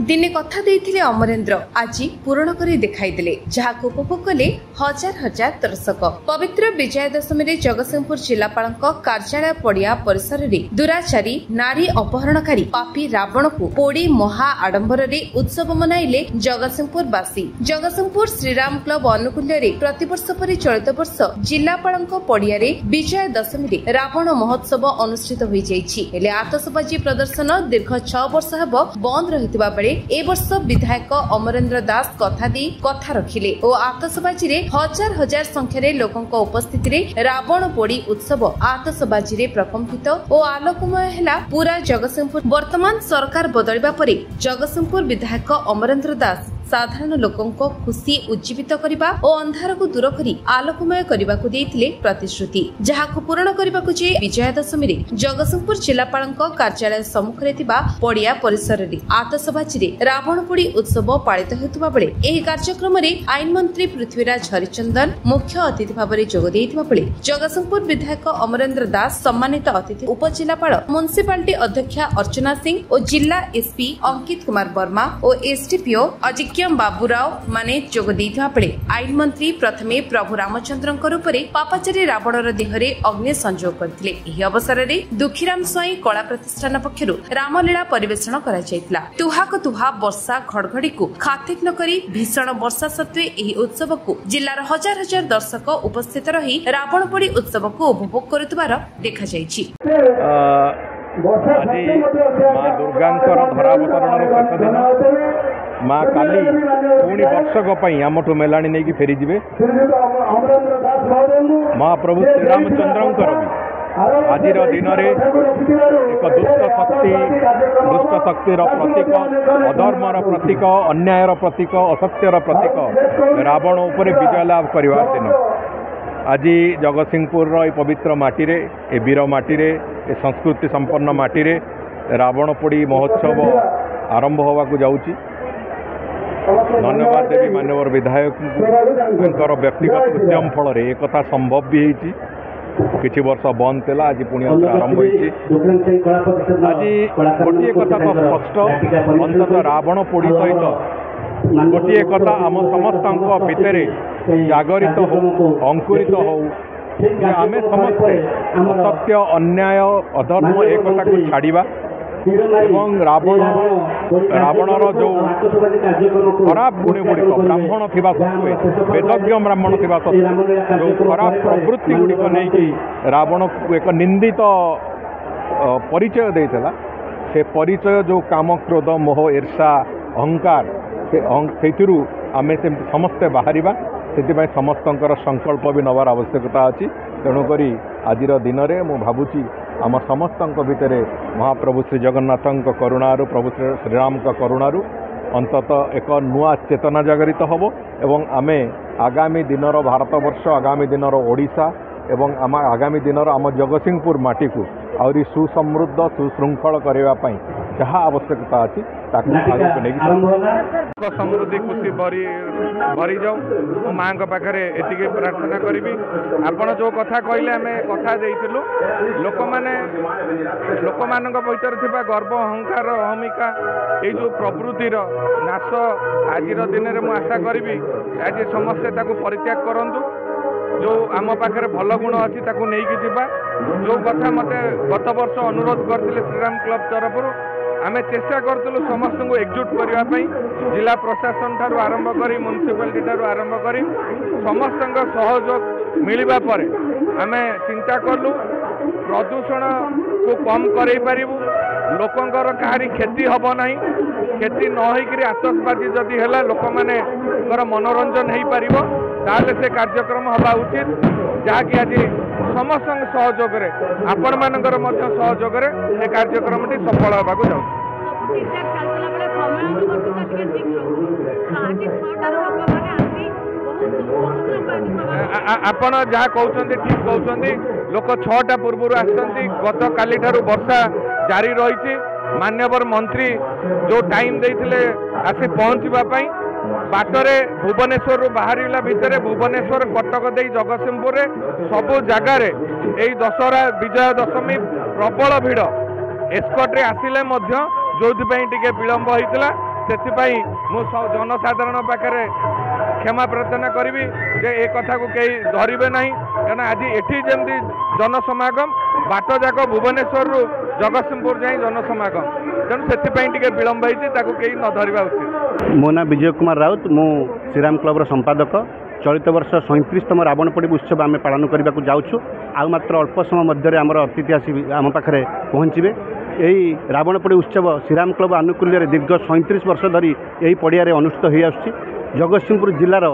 दिने कथा देइथिले अमरेंद्र आज पूरण कर देखाइदेले जहाको उपभोग कले हजार हजार दर्शक। पवित्र विजय दशमी रे जगतसिंहपुर जिलापाल कार्यालय पड़िया परिसर रे दुराचारी नारी अपहरणकारी पापी रावण को पोड़ी महा आडंबर रे उत्सव मनाइले जगतसिंहपुरवासी। जगतसिंहपुर श्रीराम क्लब अनुकूल्य रे प्रतिवर्ष परि चलित वर्ष जिलापाल पड़िया रे विजय दशमी रे रावण महोत्सव अनुष्ठित होई जाइछि। हेले आतशबाजी प्रदर्शन दीर्घ 6 वर्ष हेबो बंद रहितबा बेले ए वर्ष विधायक अमरेंद्र दास कथा रखिले और आतशबाजी रे हजार हजार संख्यारे लोकंक उपस्थिति रे रावण पोड़ी उत्सव आतशबाजी रे प्रकंपित और आलोकमय हैला पूरा जगतसिंहपुर। वर्तमान सरकार बदलिबा परे जगतसिंहपुर विधायक अमरेंद्र दास साधारण लोकंक खुशी उज्जीवित करिबा और अंधार को दूर करी आलोकमय करिबा को देइथिले प्रतिश्रुति जहाको पूर्ण करिबा को जे विजय दशमी रे जगतसिंहपुर जिलापाल कार्यालय सम्मुख रे थिबा पड़िया परिसर रे आतशबाजी रे रावण पोड़ी उत्सव पालित हेतुबा बेले एही कार्यक्रम रे आईन मंत्री पृथ्वीराज हरिचंदन मुख्य अतिथि भाव में जोग देइथिबा बेले जगतसिंहपुर विधायक अमरेंद्र दास सम्मानित अतिथि उपजिलापाल म्युनिसिपालिटी अध्यक्षा अर्चना सिंह और जिला एसपी अंकित कुमार वर्मा और एसडीपीओ अजिक्य बाबूराव माने जोग देइथिबा बेले आईन मंत्री प्रथमे प्रभु रामचंद्रଙ୍କ रूपरे पापाचारी रावणर देहरे अग्नि संयोग करथिले। एही अवसर रे दुखीराम स्वाई कला प्रतिष्ठान पक्षरु रामलीला परिवेषण करा जायतिला। तुहाक तुहा वर्षा घड़घड़ी को खातिर न करी भीषण वर्षा सत्वे एही उत्सव को जिल्लार हजार हजार दर्शक उपस्थित रही रावण पोड़ी उत्सव को उपभोग करुतबार देखा जायछि। आज माँ दुर्गांकर धरावतरण माँ काली पुणी वर्षक आमठू मेलाणी नहीं फेरी जीवे महाप्रभु श्रीरामचंद्रंकर भी आज दिन में एक दुष्ट शक्तिर प्रतीक अधर्मर प्रतीक अन्यायर प्रतीक असत्यर प्रतीक रावण उपरे विजय लाभ करने दिन आज जगतसिंहपुर पवित्र माटी रे ए वीर माटी रे ए संस्कृति संपन्न माटी रे रावण पोड़ी महोत्सव आरंभ होगा जाऊँगी। धन्यवाद देवी माननीय विधायक व्यक्तिगत उद्यम फल एक संभव भी होती किछि वर्ष बंद था आज पुणी आरंभ होती। आज गोटे कथा तो स्पष्ट अंततः रावण पोड़ी सहित गोटे कथा आम समस्त भितर जागरित हो अंकुरित हो आम समस्ते असत्य अन्याय अधर्म एक को छाड़ा एवं रावणर जो खराब गुण गुड़िक ब्राह्मण थिबा सत्वे वेदज्ञ ब्राह्मण थिबा सत्वे जो खराब प्रवृत्ति गुड़िक नहीं रावण को एक निंदित परिचय देता से परिचय जो काम क्रोध मोह ईर्षा अहंकार से आम समस्ते बाहर से समस्तंकर संकल्प भी नवार आवश्यकता अच्छी। तेणुक आज दिन में मु भावुची आम समस्त भितर महाप्रभु श्री जगन्नाथ करुणारू प्रभु श्रीराम करुणारू अंततः एक नुआ चेतना जागरित होब एवं आमे आगामी दिनर भारतवर्ष आगामी दिनर ओडिशा एवं आम आगामी दिनर आम जगतसिंहपुर माटी को आहरी सुसमृद्ध सुशृंखल करने जहाँ आवश्यकता अच्छी समृद्धि खुशी भरी जाऊ मो माँ पाखे एति प्रार्थना करी आपण जो कथा कहले आम कथा देलु लोक मान भीतर थिबा गर्व अहंकार अहमिका ये जो प्रवृत्तिर नाश आज दिन में मुझे आशा करी आज समस्ते परित्याग करूँ जो आम पाखे भल गुण अच्छी नहीं जावा जो कथा मत गत वर्ष अनुरोध करते श्रीराम क्लब तरफ आम चेष्टा करूँ समस्त को एकजुट करने जिला प्रशासन ठार आरंभ कर म्युनिसिपालिटी ठार आरंभ कर समस्त सहयोग मिलवा पर आम चिंता कलु प्रदूषण को कम कर लोकंर कहारी क्षति हम ना क्षति न होकर आतशबाजी जदि है लोक मानकर मनोरंजन हो पार ताले से कार्यक्रम हवा उचित जहाँकि आज समस्त सहयोग आपण मानकर सहयोग से कार्यक्रम सफल होगा जाऊ। आपण जहाँ कहते ठीक कहते लोक 6टा पूर्व आसती गत काली ठारू वर्षा जारी रही मान्यवर मंत्री जो टाइम देते आसी पहुँचवाई बाटरे भुवनेश्वर बाहर भितर भुवनेश्वर कटक दे जगतसिंहपुर सबु जगार यही दशहरा विजय दशमी प्रबल भिड़ एस्कॉर्ट रे आसिले जो विलंब होता से मु जनसाधारण पाखे क्षमा प्रार्थना करी जे ए कथा को कई धरवे ना क्या आज एटी जमी जनसमागम बाट जाक भुवनेश्वर रु जगतसिंहपुर जाए जनसमागम तेणु से विलम्ब कई न धरवा उचित। मो ना विजय कुमार राउत मु श्रीराम क्लब संपादक। चलित वर्ष 37तम रावणपोड़ी उत्सव आम पालन करने को जाऊँ आ मात्र अल्प समय मध्य आमर अतिथि आसी आम पाखे पहुँचे। यही रावणपोड़ी उत्सव श्रीराम क्लब आनुकूल्य दीर्घ 37 वर्ष धरी यही पड़िया अनुष्ठित हो आसुछि। जगतसिंहपुर जिलार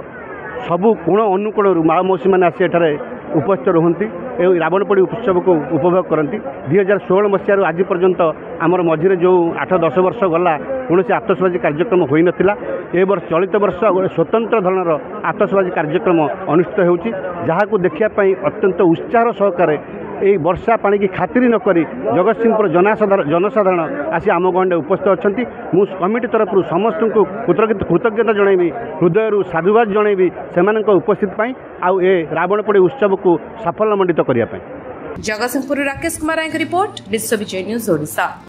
सबु कोण अनुकोण माँ मौसी मैंने आसी एठारे उपस्थित रुहति एवं रावणपोड़ी उत्सव को उपभोग करती। 2016 मसीह आज पर्यंत आमर मझे जो 8-10 वर्ष गला कौन आतशबाजी कार्यक्रम हो नाला। ए वर्ष चलित वर्ष गोटे स्वतंत्र धरणर आतशबाजी कार्यक्रम अनुष्ठित होउछि जहां देखापी अत्यंत उत्साह सहकार यही वर्षा पानी की खातिर नक जगतसिंहपुर जनसाधारण आसी आम गंडे उपस्थित अच्छा। मु कमिटी तरफ समस्त को कृतज्ञता जनइबी हृदय साधुवाद जनइबी से उपस्थित आउ ए रावणपोड़ी उत्सव को सफलमंडित करने। जगतसिंहपुर राकेश कुमार रिपोर्ट विश्व विजय न्यूज ओडिशा।